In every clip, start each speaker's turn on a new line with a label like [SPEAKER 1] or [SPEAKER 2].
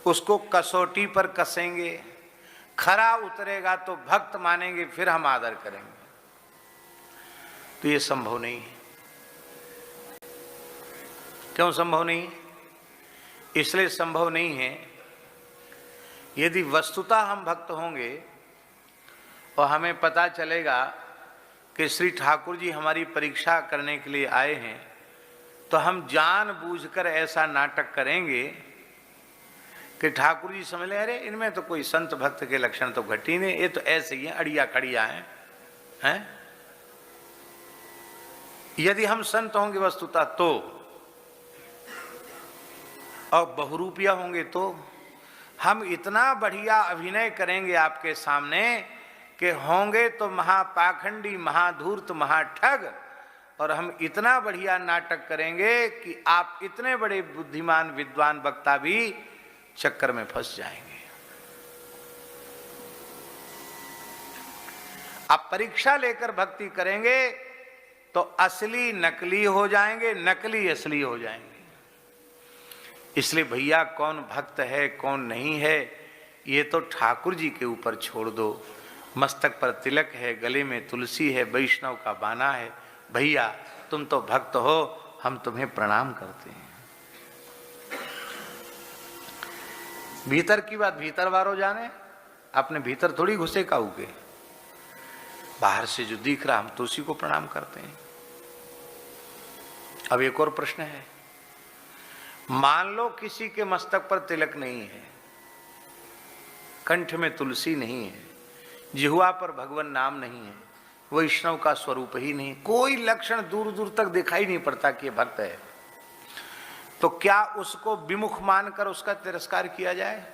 [SPEAKER 1] उसको कसौटी पर कसेंगे, खरा उतरेगा तो भक्त मानेंगे, फिर हम आदर करेंगे। तो ये संभव नहीं है। क्यों संभव नहीं? इसलिए संभव नहीं है, यदि वस्तुतः हम भक्त होंगे और हमें पता चलेगा कि श्री ठाकुर जी हमारी परीक्षा करने के लिए आए हैं, तो हम जानबूझकर ऐसा नाटक करेंगे कि ठाकुर जी समझ लें अरे इनमें तो कोई संत भक्त के लक्षण तो घट ही नहीं, ये तो ऐसे ही हैं, अड़िया खड़िया हैं। यदि हम संत होंगे वस्तुतः तो, और बहुरूपिया होंगे तो हम इतना बढ़िया अभिनय करेंगे आपके सामने कि होंगे तो महापाखंडी, महाधूर्त, महाठग, और हम इतना बढ़िया नाटक करेंगे कि आप इतने बड़े बुद्धिमान विद्वान वक्ता भी चक्कर में फंस जाएंगे। आप परीक्षा लेकर भक्ति करेंगे तो असली नकली हो जाएंगे, नकली असली हो जाएंगे। इसलिए भैया कौन भक्त है कौन नहीं है ये तो ठाकुर जी के ऊपर छोड़ दो। मस्तक पर तिलक है, गले में तुलसी है, वैष्णव का बाना है, भैया तुम तो भक्त हो, हम तुम्हें प्रणाम करते हैं। भीतर की बात भीतर वारो जाने, अपने भीतर थोड़ी घुसे काऊके, बाहर से जो दिख रहा हम तो उसी को प्रणाम करते हैं। अब एक और प्रश्न है, मान लो किसी के मस्तक पर तिलक नहीं है, कंठ में तुलसी नहीं है, जिह्वा पर भगवान नाम नहीं है, वैष्णव का स्वरूप ही नहीं, कोई लक्षण दूर दूर तक दिखाई नहीं पड़ता कि भक्त है, तो क्या उसको विमुख मानकर उसका तिरस्कार किया जाए?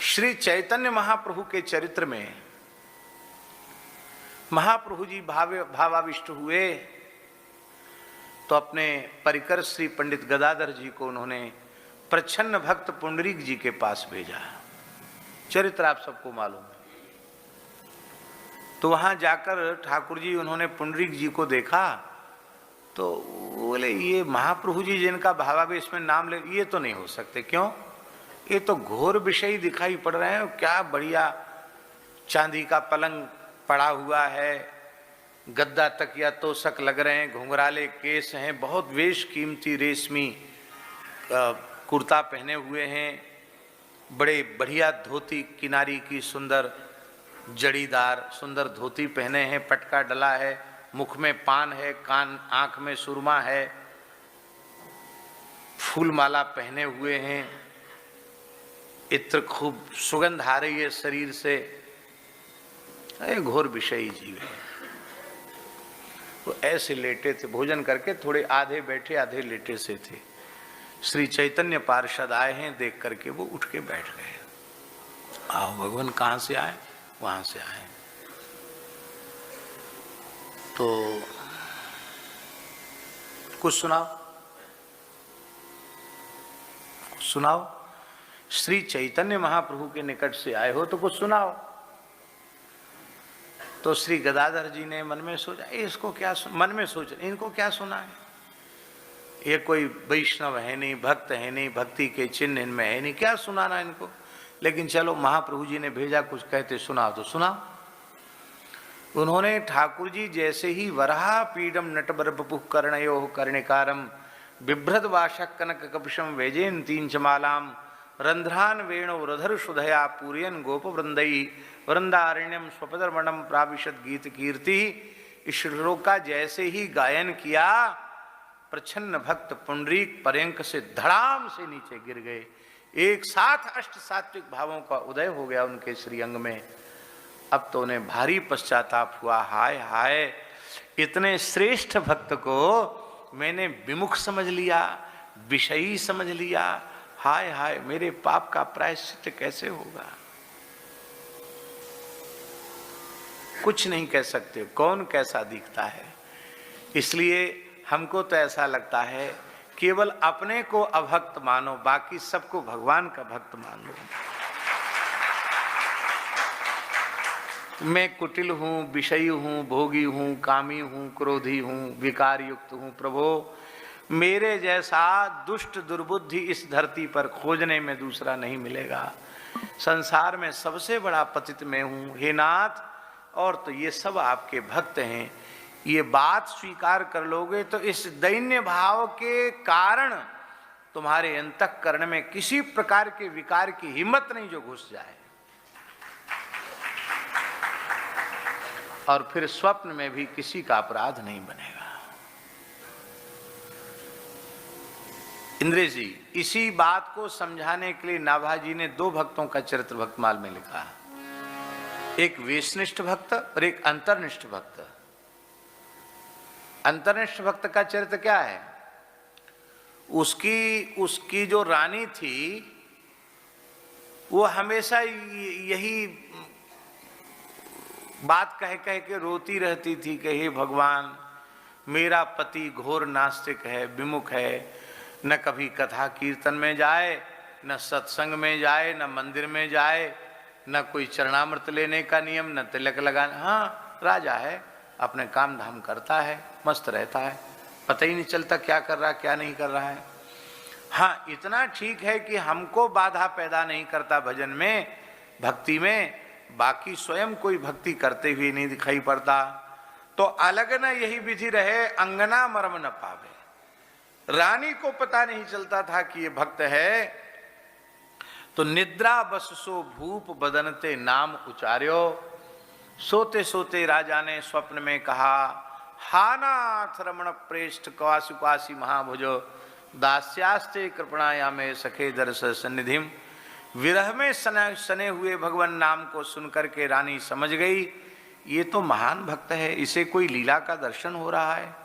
[SPEAKER 1] श्री चैतन्य महाप्रभु के चरित्र में महाप्रभु जी भावाविष्ट हुए तो अपने परिकर श्री पंडित गदाधर जी को उन्होंने प्रच्छन्न भक्त पुंडरीक जी के पास भेजा। चरित्र आप सबको मालूम है। तो वहां जाकर ठाकुर जी उन्होंने पुंडरीक जी को देखा तो बोले ये महाप्रभु जी जिनका भावावेश में नाम ले, ये तो नहीं हो सकते। क्यों? ये तो घोर विषय दिखाई पड़ रहे हैं। क्या बढ़िया चांदी का पलंग पड़ा हुआ है, गद्दा तकिया तोशक लग रहे हैं, घुंघराले केस हैं, बहुत वेश कीमती रेशमी कुर्ता पहने हुए हैं, बड़े बढ़िया धोती किनारी की सुंदर जड़ीदार सुंदर धोती पहने हैं, पटका डला है, मुख में पान है, कान आंख में सुरमा है, फूल माला पहने हुए हैं, इत्र खूब सुगंध आ रही है शरीर से। अरे घोर विषयी जीव है। वो ऐसे लेटे थे, भोजन करके थोड़े आधे बैठे आधे लेटे से थे। श्री चैतन्य पार्षद आए हैं, देख करके वो उठ के बैठ गए। आओ भगवान, कहाँ से आए? वहां से आए। तो कुछ सुनाओ, सुनाओ। श्री चैतन्य महाप्रभु के निकट से आए हो तो कुछ सुनाओ। तो श्री गदाधर जी ने मन में सोचा, इसको क्या मन में सोच, इनको क्या सुना है? ये कोई वैष्णव है नहीं, भक्त है नहीं, भक्ति के चिन्ह इनमें है नहीं, क्या सुनाना इनको। लेकिन चलो महाप्रभु जी ने भेजा, कुछ कहते सुनाओ तो सुनाओ। उन्होंने ठाकुर जी जैसे ही वराह पीडम नटबर बपुः कर्णयो कर्णिकारम बिभ्रद वाशक कनक कपिशम वैजयन तीन चमालाम रंध्रान वेणु रधर सुधया पूर्यन गोप वृंदई वृंदारण्यम स्वपदर्मणम प्राविशद गीत कीर्ति। इस श्लोक का जैसे ही गायन किया, प्रच्छन्न भक्त पुंडरीक पर्यंक से धड़ाम से नीचे गिर गए। एक साथ अष्ट सात्विक भावों का उदय हो गया उनके श्रीअंग में। अब तो उन्हें भारी पश्चाताप हुआ, हाय हाय, इतने श्रेष्ठ भक्त को मैंने विमुख समझ लिया, विषयी समझ लिया, हाय हाय, मेरे पाप का प्रायश्चित कैसे होगा। कुछ नहीं कह सकते, कौन कैसा दिखता है। इसलिए हमको तो ऐसा लगता है केवल अपने को अभक्त मानो, बाकी सबको भगवान का भक्त मान लो। मैं कुटिल हूँ, विषयी हूँ, भोगी हूँ, कामी हूँ, क्रोधी हूँ, विकार युक्त हूँ। प्रभो मेरे जैसा दुष्ट दुर्बुद्धि इस धरती पर खोजने में दूसरा नहीं मिलेगा। संसार में सबसे बड़ा पतित मैं हूँ हे नाथ, और तो ये सब आपके भक्त हैं। ये बात स्वीकार कर लोगे तो इस दैन्य भाव के कारण तुम्हारे अंतःकरण में किसी प्रकार के विकार की हिम्मत नहीं जो घुस जाए। और फिर स्वप्न में भी किसी का अपराध नहीं बनेगा। इंद्र जी, इसी बात को समझाने के लिए नाभाजी ने दो भक्तों का चरित्र भक्तमाल में लिखा, एक वेशनिष्ठ भक्त और एक अंतर्निष्ठ भक्त। अंतर्निष्ठ भक्त का चरित्र क्या है? उसकी जो रानी थी वो हमेशा यही बात कह कह के रोती रहती थी कि हे भगवान, मेरा पति घोर नास्तिक है, विमुख है, न कभी कथा कीर्तन में जाए, न सत्संग में जाए, न मंदिर में जाए, न कोई चरणामृत लेने का नियम, न तिलक लगाना। हाँ, राजा है, अपने काम धाम करता है, मस्त रहता है, पता ही नहीं चलता क्या कर रहा क्या नहीं कर रहा है। हाँ, इतना ठीक है कि हमको बाधा पैदा नहीं करता भजन में, भक्ति में, बाकी स्वयं कोई भक्ति करते हुए नहीं दिखाई पड़ता। तो अलग न यही विधि रहे, अंगना मर्म न पावे। रानी को पता नहीं चलता था कि ये भक्त है। तो निद्रा बस सो भूप बदनते नाम उचार्यो। सोते सोते राजा ने स्वप्न में कहा, हानाथ रमण प्रेष्ठ कवासुकासी महाभुजो दास्यास्ते कृपणाया में सखे दर्श सन्निधिम। विरह में सने हुए भगवान नाम को सुनकर के रानी समझ गई ये तो महान भक्त है, इसे कोई लीला का दर्शन हो रहा है।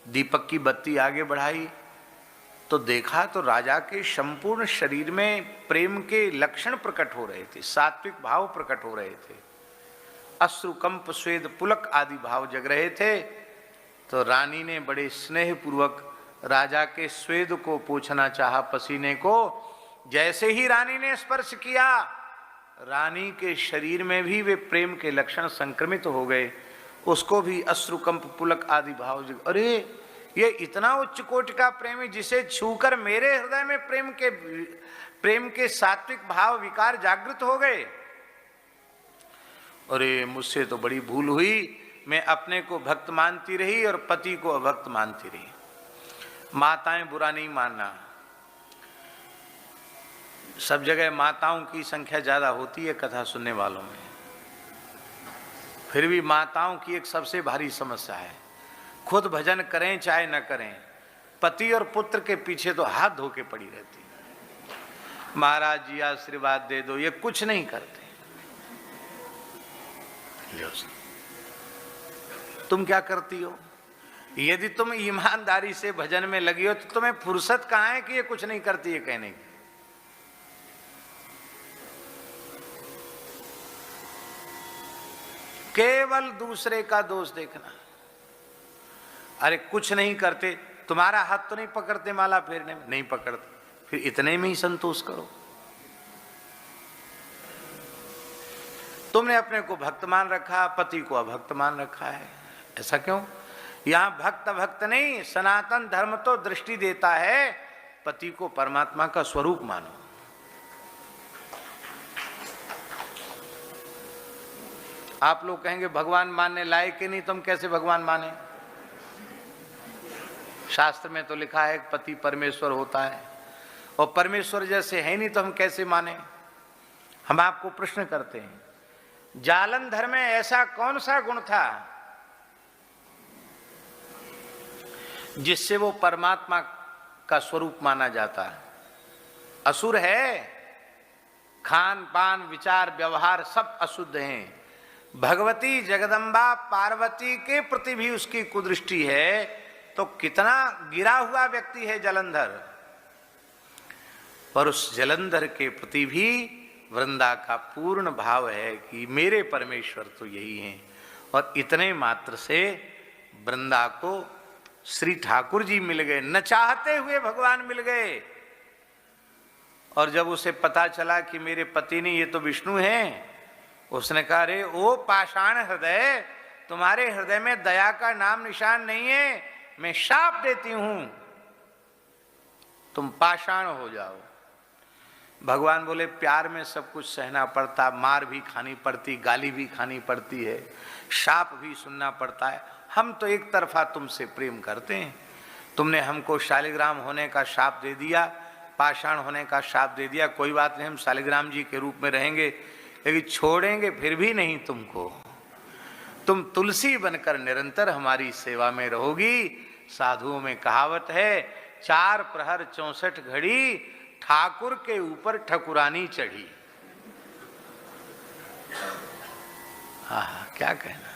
[SPEAKER 1] दीपक की बत्ती आगे बढ़ाई तो देखा तो राजा के संपूर्ण शरीर में प्रेम के लक्षण प्रकट हो रहे थे, सात्विक भाव प्रकट हो रहे थे, अश्रुकंप स्वेद पुलक आदि भाव जग रहे थे। तो रानी ने बड़े स्नेह पूर्वक राजा के स्वेद को पोंछना चाहा, पसीने को। जैसे ही रानी ने स्पर्श किया, रानी के शरीर में भी वे प्रेम के लक्षण संक्रमित हो गए, उसको भी अश्रुकंप पुलक आदि भाव जग। अरे ये इतना उच्च कोटि का प्रेमी जिसे छूकर मेरे हृदय में प्रेम के सात्विक भाव विकार जागृत हो गए। अरे मुझसे तो बड़ी भूल हुई, मैं अपने को भक्त मानती रही और पति को अभक्त मानती रही। माताएं बुरा नहीं मानना, सब जगह माताओं की संख्या ज्यादा होती है कथा सुनने वालों में, फिर भी माताओं की एक सबसे भारी समस्या है, खुद भजन करें चाहे न करें, पति और पुत्र के पीछे तो हाथ धो के पड़ी रहती। महाराज जी आशीर्वाद दे दो, ये कुछ नहीं करते। तुम क्या करती हो? यदि तुम ईमानदारी से भजन में लगी हो तो तुम्हें फुर्सत कहां है कि ये कुछ नहीं करती है कहने की। केवल दूसरे का दोष देखना। अरे कुछ नहीं करते, तुम्हारा हाथ तो नहीं पकड़ते माला फेरने में? नहीं पकड़ते, फिर इतने में ही संतोष करो। तुमने अपने को भक्त मान रखा, पति को अभक्त मान रखा है, ऐसा क्यों? यहां भक्त भक्त नहीं, सनातन धर्म तो दृष्टि देता है पति को परमात्मा का स्वरूप मानो। आप लोग कहेंगे भगवान मानने लायक ही नहीं, तुम कैसे भगवान माने? शास्त्र में तो लिखा है पति परमेश्वर होता है, और परमेश्वर जैसे है नहीं तो हम कैसे माने? हम आपको प्रश्न करते हैं, जालंधर में ऐसा कौन सा गुण था जिससे वो परमात्मा का स्वरूप माना जाता? असुर है, खान पान विचार व्यवहार सब अशुद्ध हैं। भगवती जगदम्बा पार्वती के प्रति भी उसकी कुदृष्टि है, तो कितना गिरा हुआ व्यक्ति है जलंधर। पर उस जलंधर के प्रति भी वृंदा का पूर्ण भाव है कि मेरे परमेश्वर तो यही हैं। और इतने मात्र से वृंदा को श्री ठाकुर जी मिल गए, न चाहते हुए भगवान मिल गए। और जब उसे पता चला कि मेरे पति नहीं ये तो विष्णु हैं, उसने कहा, अरे ओ पाषाण हृदय, तुम्हारे हृदय में दया का नाम निशान नहीं है, मैं शाप देती हूं, तुम पाषाण हो जाओ। भगवान बोले, प्यार में सब कुछ सहना पड़ता, मार भी खानी पड़ती, गाली भी खानी पड़ती है, शाप भी सुनना पड़ता है। हम तो एक तरफा तुमसे प्रेम करते हैं, तुमने हमको शालिग्राम होने का शाप दे दिया, पाषाण होने का शाप दे दिया, कोई बात नहीं, हम शालिग्राम जी के रूप में रहेंगे, लेकिन छोड़ेंगे फिर भी नहीं तुमको। तुम तुलसी बनकर निरंतर हमारी सेवा में रहोगी। साधुओं में कहावत है, 4 प्रहर 64 घड़ी, ठाकुर के ऊपर ठकुरानी चढ़ी। हाँ, क्या कहना।